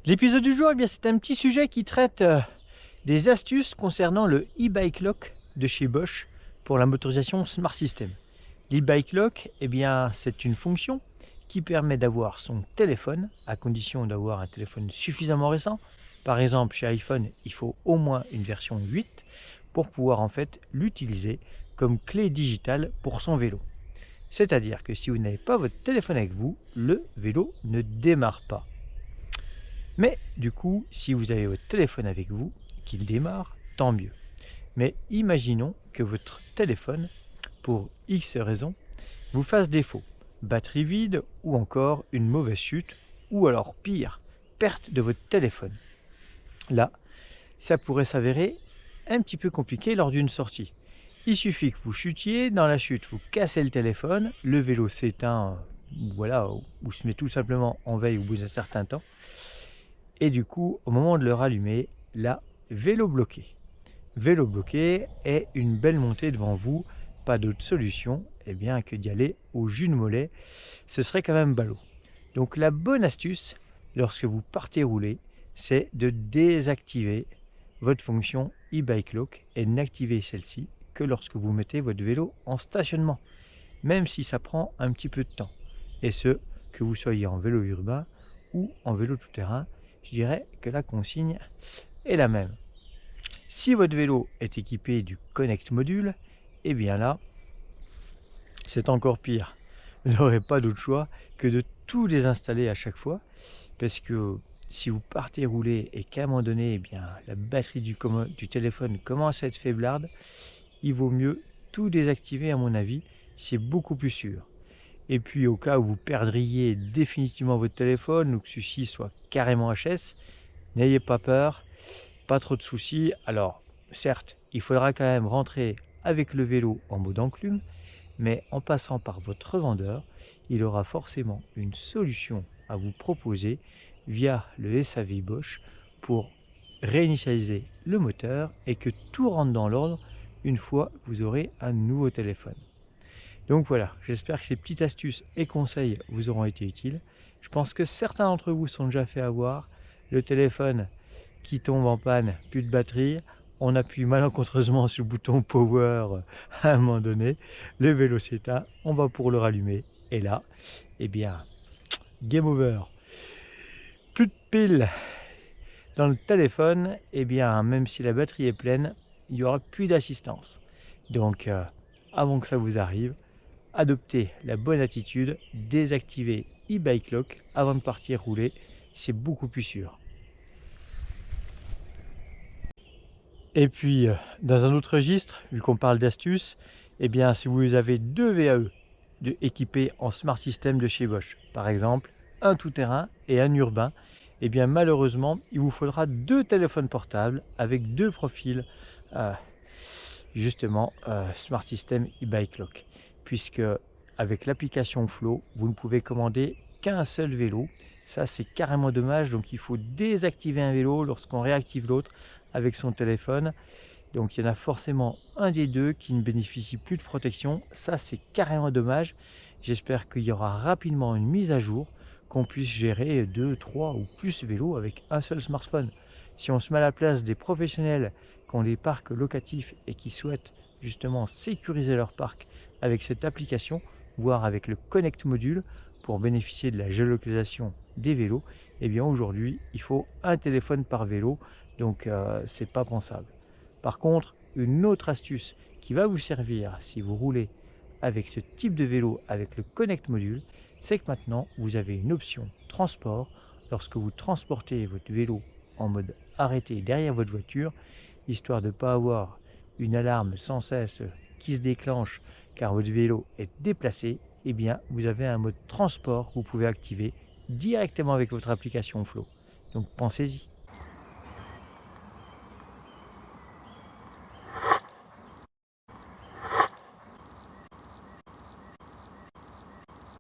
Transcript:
L'épisode du jour, c'est un petit sujet qui traite des astuces concernant le e-bike lock de chez Bosch pour la motorisation Smart System. L'e-bike lock, c'est une fonction qui permet d'avoir son téléphone, à condition d'avoir un téléphone suffisamment récent. Par exemple, chez iPhone, il faut au moins une version 8 pour pouvoir en fait l'utiliser comme clé digitale pour son vélo. C'est-à-dire que si vous n'avez pas votre téléphone avec vous, le vélo ne démarre pas. Mais du coup, si vous avez votre téléphone avec vous, qu'il démarre, tant mieux. Mais imaginons que votre téléphone, pour X raisons, vous fasse défaut. Batterie vide ou encore une mauvaise chute ou alors pire, perte de votre téléphone. Là, ça pourrait s'avérer un petit peu compliqué lors d'une sortie. Il suffit que vous chutiez, dans la chute vous cassez le téléphone, le vélo s'éteint, ou se met tout simplement en veille au bout d'un certain temps. Et du coup, au moment de le rallumer, là, vélo bloqué. Vélo bloqué est une belle montée devant vous, pas d'autre solution que d'y aller au jus de mollet, ce serait quand même ballot. Donc la bonne astuce, lorsque vous partez rouler, c'est de désactiver votre fonction e-bike lock et n'activer celle-ci que lorsque vous mettez votre vélo en stationnement, même si ça prend un petit peu de temps. Et ce, que vous soyez en vélo urbain ou en vélo tout-terrain, je dirais que la consigne est la même. Si votre vélo est équipé du Connect Module, là, c'est encore pire. Vous n'aurez pas d'autre choix que de tout désinstaller à chaque fois, parce que si vous partez rouler et qu'à un moment donné, la batterie du téléphone commence à être faiblarde, il vaut mieux tout désactiver à mon avis, c'est beaucoup plus sûr. Et puis au cas où vous perdriez définitivement votre téléphone ou que celui-ci soit carrément HS, n'ayez pas peur, pas trop de soucis. Alors certes, il faudra quand même rentrer avec le vélo en mode enclume, mais en passant par votre revendeur, il aura forcément une solution à vous proposer via le SAV Bosch pour réinitialiser le moteur et que tout rentre dans l'ordre une fois que vous aurez un nouveau téléphone. Donc voilà, j'espère que ces petites astuces et conseils vous auront été utiles. Je pense que certains d'entre vous sont déjà fait avoir. Le téléphone qui tombe en panne, plus de batterie, on appuie malencontreusement sur le bouton power à un moment donné, le vélo s'éteint, on va pour le rallumer, et là, game over. Plus de piles dans le téléphone, même si la batterie est pleine, il n'y aura plus d'assistance. Donc, avant que ça vous arrive, adoptez la bonne attitude, désactivez e-bike lock avant de partir rouler, c'est beaucoup plus sûr. Et puis, dans un autre registre, vu qu'on parle d'astuces, si vous avez deux VAE équipés en Smart System de chez Bosch, par exemple, un tout-terrain et un urbain, malheureusement, il vous faudra deux téléphones portables avec deux profils, Smart System e-bike lock, puisque avec l'application Flow, vous ne pouvez commander qu'un seul vélo. Ça, c'est carrément dommage. Donc, il faut désactiver un vélo lorsqu'on réactive l'autre avec son téléphone. Donc, il y en a forcément un des deux qui ne bénéficie plus de protection. Ça, c'est carrément dommage. J'espère qu'il y aura rapidement une mise à jour, qu'on puisse gérer 2, 3 ou plus vélos avec un seul smartphone. Si on se met à la place des professionnels qui ont des parcs locatifs et qui souhaitent justement sécuriser leur parc avec cette application, voire avec le Connect Module, pour bénéficier de la géolocalisation des vélos, aujourd'hui, il faut un téléphone par vélo, donc c'est pas pensable. Par contre, une autre astuce qui va vous servir si vous roulez avec ce type de vélo avec le Connect Module, c'est que maintenant, vous avez une option transport lorsque vous transportez votre vélo en mode arrêté derrière votre voiture, histoire de ne pas avoir une alarme sans cesse qui se déclenche car votre vélo est déplacé, vous avez un mode transport que vous pouvez activer directement avec votre application Flow. Donc pensez-y.